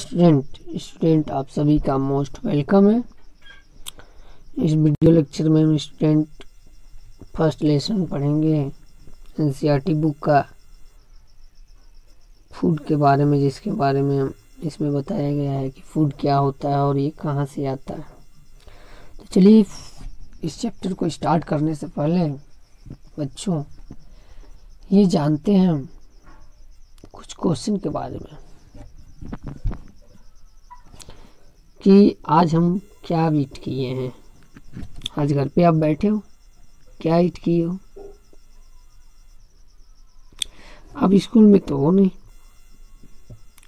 Student आप सभी का मोस्ट वेलकम है। इस वीडियो लेक्चर में हम स्टूडेंट फर्स्ट लेसन पढ़ेंगे एनसीईआरटी बुक का फूड के बारे में, जिसके बारे में इसमें बताया गया है कि फूड क्या होता है और ये कहाँ से आता है। तो चलिए इस चैप्टर को स्टार्ट करने से पहले बच्चों ये जानते हैं हम कुछ क्वेश्चन के बारे में कि आज हम क्या ईट किए हैं। आज घर पे आप बैठे हो, क्या ईट किए हो? आप स्कूल में तो हो नहीं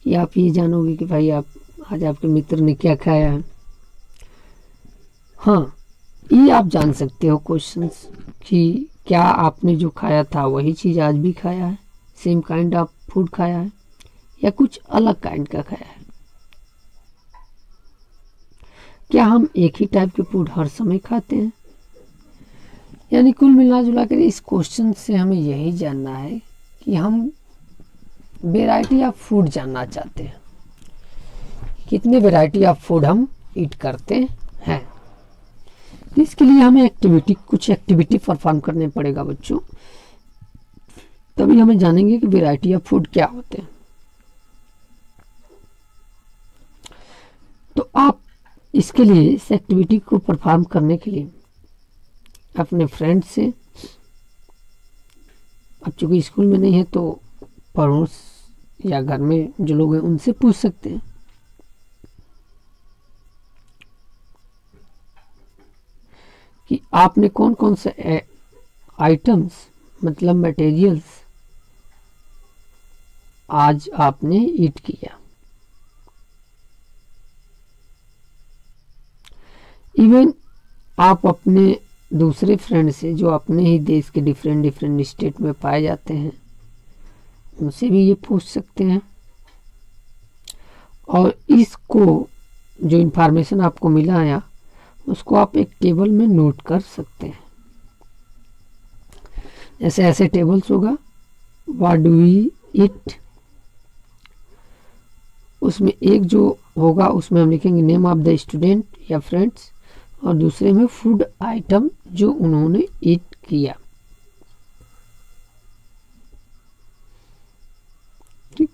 कि आप ये जानोगे कि भाई आप आज आपके मित्र ने क्या खाया है। हाँ, ये आप जान सकते हो क्वेश्चंस कि क्या आपने जो खाया था वही चीज़ आज भी खाया है, सेम काइंड ऑफ फूड खाया है या कुछ अलग काइंड का खाया है। क्या हम एक ही टाइप के फूड हर समय खाते हैं? यानी कुल मिला जुला कर इस क्वेश्चन से हमें यही जानना है कि हम वैरायटी ऑफ फूड जानना चाहते हैं, कितने वैरायटी ऑफ फूड हम ईट करते हैं। तो इसके लिए हमें कुछ एक्टिविटी परफॉर्म करने पड़ेगा बच्चों, तभी हमें जानेंगे कि वैरायटी ऑफ फूड क्या होते हैं। तो आप इसके लिए इस एक्टिविटी को परफॉर्म करने के लिए अपने फ्रेंड से, अब चूंकि स्कूल में नहीं है तो पड़ोस या घर में जो लोग हैं उनसे पूछ सकते हैं कि आपने कौन कौन से आइटम्स मतलब मटेरियल्स आज आपने ईट किया। इवन आप अपने दूसरे फ्रेंड से जो अपने ही देश के डिफरेंट स्टेट में पाए जाते हैं उनसे भी ये पूछ सकते हैं, और इसको जो इन्फॉर्मेशन आपको मिला है उसको आप एक टेबल में नोट कर सकते हैं। जैसे ऐसे टेबल्स होगा, व्हाट डू वी ईट, उसमें एक जो होगा उसमें हम लिखेंगे नेम ऑफ द स्टूडेंट या फ्रेंड्स, और दूसरे में फूड आइटम जो उन्होंने ईट किया। ठीक,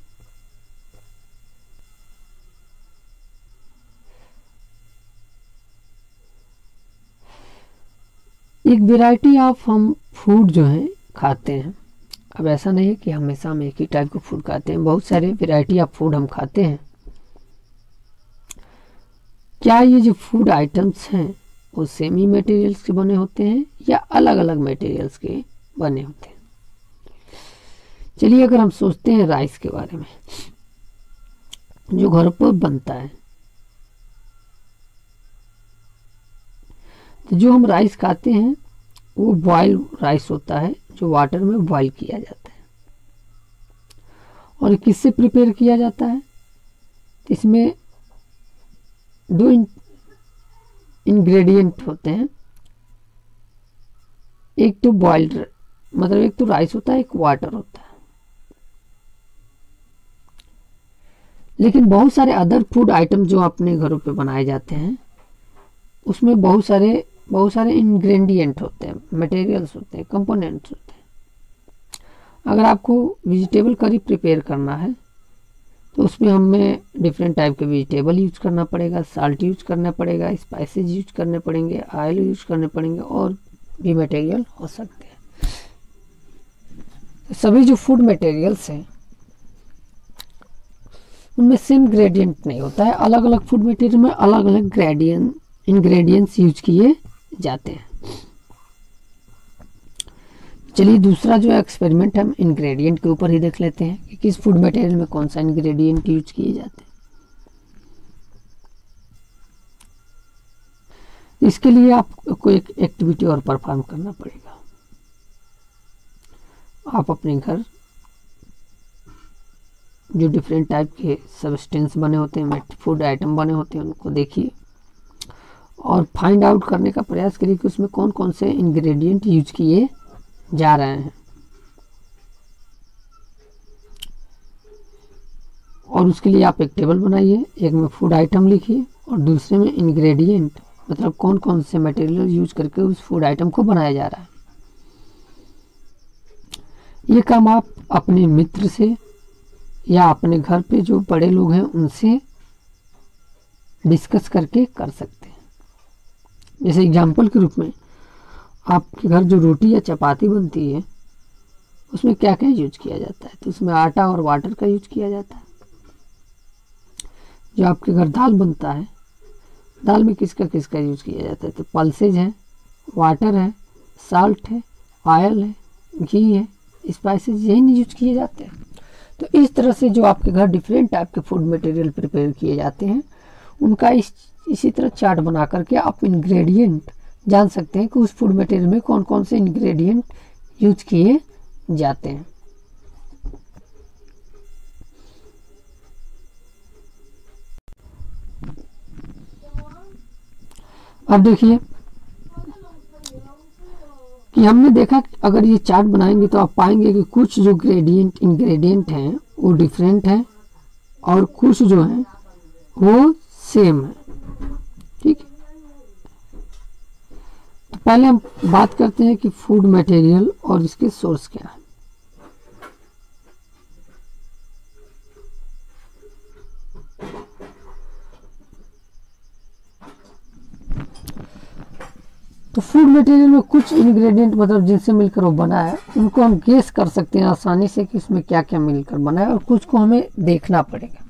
एक वैरायटी ऑफ हम फूड जो है खाते हैं। अब ऐसा नहीं है कि हमेशा हम एक ही टाइप का फूड खाते हैं, बहुत सारे वैरायटी ऑफ फूड हम खाते हैं। क्या ये जो फूड आइटम्स हैं वो सेमी मटेरियल्स के बने होते हैं या अलग अलग मटेरियल्स के बने होते हैं? चलिए अगर हम सोचते हैं राइस के बारे में, जो घर पर बनता है, तो जो हम राइस खाते हैं वो बॉयल राइस होता है जो वाटर में बॉयल किया जाता है। और किससे प्रिपेयर किया जाता है? इसमें दो इंग्रेडिएंट होते हैं, एक तो बॉइल्ड मतलब एक तो राइस होता है, एक वाटर होता है। लेकिन बहुत सारे अदर फूड आइटम जो अपने घरों पे बनाए जाते हैं उसमें बहुत सारे इंग्रेडिएंट होते हैं, मटेरियल्स होते हैं, कंपोनेंट्स होते हैं। अगर आपको वेजिटेबल करी प्रिपेयर करना है तो उसमें हमें डिफरेंट टाइप के वेजिटेबल यूज करना पड़ेगा, साल्ट यूज करना पड़ेगा, स्पाइसेस यूज करने पड़ेंगे, ऑयल यूज करने पड़ेंगे, और भी मटेरियल हो सकते हैं। तो सभी जो फूड मटेरियल्स हैं उनमें सेम ग्रेडियंट नहीं होता है, अलग अलग फूड मटेरियल में अलग अलग इंग्रेडिएंट्स यूज किए जाते हैं। चलिए दूसरा जो एक्सपेरिमेंट हम इंग्रेडिएंट के ऊपर ही देख लेते हैं कि किस फूड मटेरियल में कौन सा इंग्रेडिएंट यूज किए जाते हैं। इसके लिए आपको एक एक्टिविटी और परफॉर्म करना पड़ेगा। आप अपने घर जो डिफरेंट टाइप के सब्सटेंस बने होते हैं, फूड आइटम बने होते हैं, उनको देखिए और फाइंड आउट करने का प्रयास करिए कि उसमें कौन कौन से इंग्रेडिएंट यूज किए जा रहे हैं। और उसके लिए आप एक टेबल बनाइए, एक में फूड आइटम लिखिए और दूसरे में इंग्रेडिएंट, मतलब कौन कौन से मटेरियल यूज करके उस फूड आइटम को बनाया जा रहा है। ये काम आप अपने मित्र से या अपने घर पे जो बड़े लोग हैं उनसे डिस्कस करके कर सकते हैं। जैसे एग्जाम्पल के रूप में आपके घर जो रोटी या चपाती बनती है उसमें क्या क्या यूज किया जाता है, तो उसमें आटा और वाटर का यूज किया जाता है। जो आपके घर दाल बनता है, दाल में किसका किसका यूज किया जाता है, तो पल्सेज है, वाटर है, साल्ट है, ऑयल है, घी है, स्पाइसेस, यही यूज किए जाते हैं। तो इस तरह से जो आपके घर डिफरेंट टाइप के फूड मटेरियल प्रिपेयर किए जाते हैं उनका इसी तरह चार्ट बना करके आप इंग्रेडिएंट जान सकते हैं कि उस फूड मटेरियल में कौन कौन से इंग्रेडिएंट यूज किए जाते हैं। अब देखिए कि हमने देखा कि अगर ये चार्ट बनाएंगे तो आप पाएंगे कि कुछ जो इंग्रेडिएंट हैं वो डिफरेंट हैं और कुछ जो हैं वो सेम है। ठीक है, तो पहले हम बात करते हैं कि फूड मटेरियल और इसके सोर्स क्या है। तो फूड मटेरियल में कुछ इंग्रेडिएंट मतलब जिनसे मिलकर वो बना है उनको हम गेस कर सकते हैं आसानी से कि उसमें क्या क्या मिलकर बना है, और कुछ को हमें देखना पड़ेगा।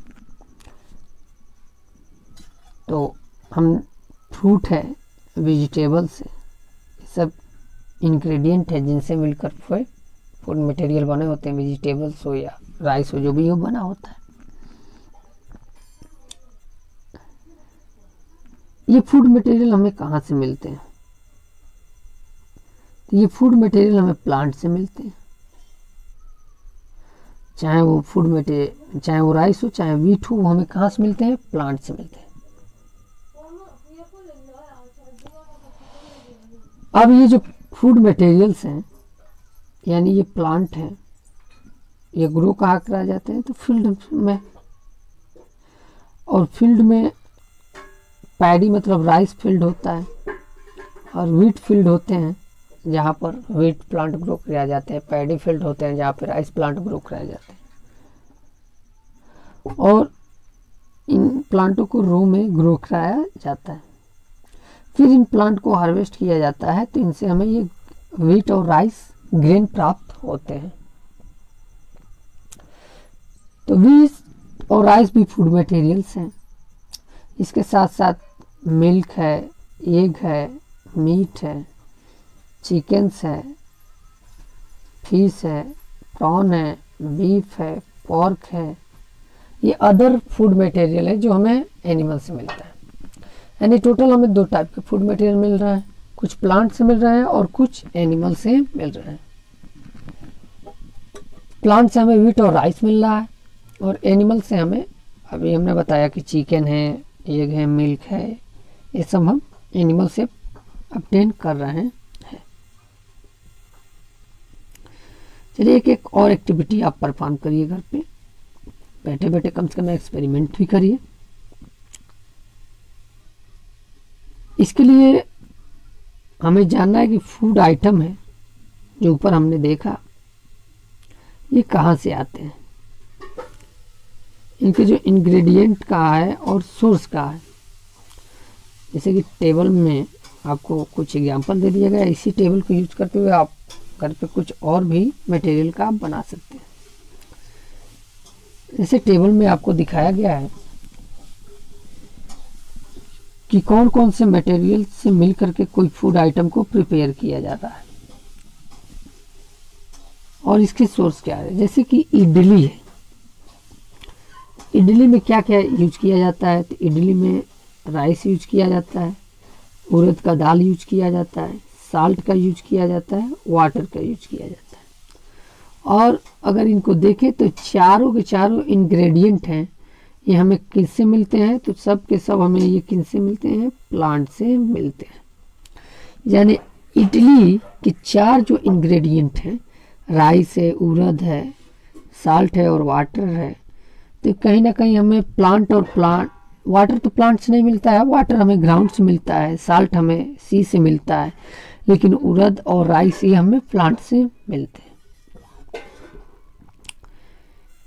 तो हम फ्रूट है, वेजिटेबल्स है, सब इंग्रेडिएंट है जिनसे मिलकर फूड मटेरियल बने होते हैं। वेजिटेबल्स हो या राइस हो, जो भी हो बना होता है। ये फूड मटेरियल हमें कहाँ से मिलते हैं, तो ये फूड मटेरियल हमें प्लांट से मिलते हैं। चाहे वो फूड मटेरियल, चाहे वो राइस हो चाहे वीट हो, वो हमें कहाँ से मिलते हैं, प्लांट से मिलते हैं। अब ये जो फूड मटेरियल्स हैं यानी ये प्लांट हैं, ये ग्रो कहाँ करा जाते हैं, तो फील्ड में। और फील्ड में पैडी मतलब राइस फील्ड होता है और वीट फील्ड होते हैं जहाँ पर वीट प्लांट ग्रो किया जाते हैं। पैडी फील्ड होते हैं जहाँ पर राइस प्लांट ग्रो कराए जाते हैं। और इन प्लांटों को रो में ग्रो कराया जाता है। फिर इन प्लांट को हार्वेस्ट किया जाता है, तो इनसे हमें ये वीट और राइस ग्रेन प्राप्त होते हैं। तो वीट और राइस भी फूड मटेरियल्स हैं। इसके साथ साथ मिल्क है, एग है, मीट है, चिकन्स है, फिश है, प्रॉन है, बीफ है, पोर्क है, ये अदर फूड मटेरियल है जो हमें एनिमल से मिलता है। यानी टोटल हमें दो टाइप के फूड मटेरियल मिल रहा है, कुछ प्लांट से मिल रहा है और कुछ एनिमल से मिल रहा है। प्लांट से हमें वीट और राइस मिल रहा है और एनिमल से हमें अभी हमने बताया कि चिकन है, एग है, मिल्क है, ये सब हम एनिमल से ऑब्टेन कर रहे हैं। चलिए एक और एक्टिविटी आप परफॉर्म करिए घर पे बैठे बैठे, कम से कम एक्सपेरिमेंट भी करिए। इसके लिए हमें जानना है कि फूड आइटम है जो ऊपर हमने देखा, ये कहाँ से आते हैं, इनके जो इंग्रेडिएंट कहाँ है और सोर्स कहाँ है। जैसे कि टेबल में आपको कुछ एग्जांपल दे दिया गया, इसी टेबल को यूज करते हुए आप घर पे कुछ और भी मटेरियल का आप बना सकते हैं। जैसे टेबल में आपको दिखाया गया है कि कौन कौन से मटेरियल से मिल करके कोई फूड आइटम को प्रिपेयर किया जाता है और इसके सोर्स क्या है। जैसे कि इडली है, इडली में क्या क्या यूज किया जाता है, तो इडली में राइस यूज किया जाता है, उड़द का दाल यूज किया जाता है, साल्ट का यूज किया जाता है, वाटर का यूज किया जाता है। और अगर इनको देखें तो चारों के चारों इंग्रेडिएंट हैं, ये हमें किससे मिलते हैं, तो सब के सब हमें ये किनसे मिलते हैं, प्लांट से मिलते हैं। यानी इडली के चार जो इंग्रेडिएंट हैं, राइस है, उड़द है, साल्ट है और वाटर है, तो कहीं ना कहीं हमें वाटर तो प्लांट से नहीं मिलता है, वाटर हमें ग्राउंड से मिलता है, साल्ट हमें सी से मिलता है, लेकिन उड़द और राइस ये हमें प्लांट से मिलते हैं।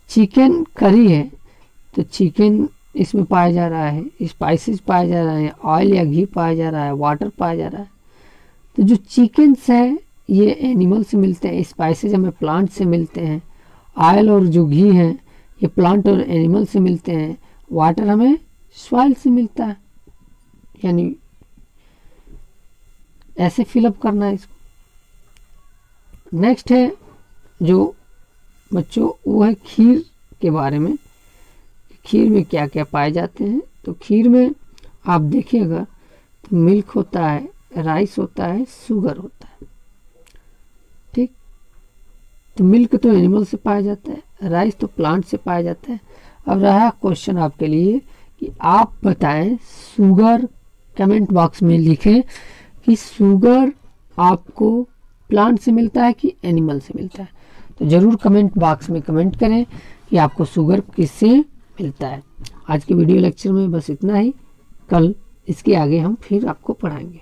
चिकन करी है तो चिकन इसमें पाया जा रहा है, स्पाइसेस पाए जा रहे हैं, ऑयल या घी पाया जा रहा है, वाटर पाया जा रहा है। तो जो चिकन्स है ये एनिमल से मिलते हैं, स्पाइसेस हमें प्लांट से मिलते हैं, ऑयल और जो घी है ये प्लांट और एनिमल से मिलते हैं, वाटर हमें सॉइल से मिलता है। यानी ऐसे फिलअप करना है इसको। नेक्स्ट है जो बच्चों वो है खीर के बारे में, खीर में क्या क्या पाए जाते हैं। तो खीर में आप देखिएगा तो मिल्क होता है, राइस होता है, शुगर होता है, ठीक। तो मिल्क तो एनिमल से पाया जाता है, राइस तो प्लांट से पाया जाता है। अब रहा क्वेश्चन आपके लिए कि आप बताएं, शुगर कमेंट बॉक्स में लिखें कि शुगर आपको प्लांट से मिलता है कि एनिमल से मिलता है। तो ज़रूर कमेंट बॉक्स में कमेंट करें कि आपको शुगर किससे मिलता है। आज के वीडियो लेक्चर में बस इतना ही, कल इसके आगे हम फिर आपको पढ़ाएंगे।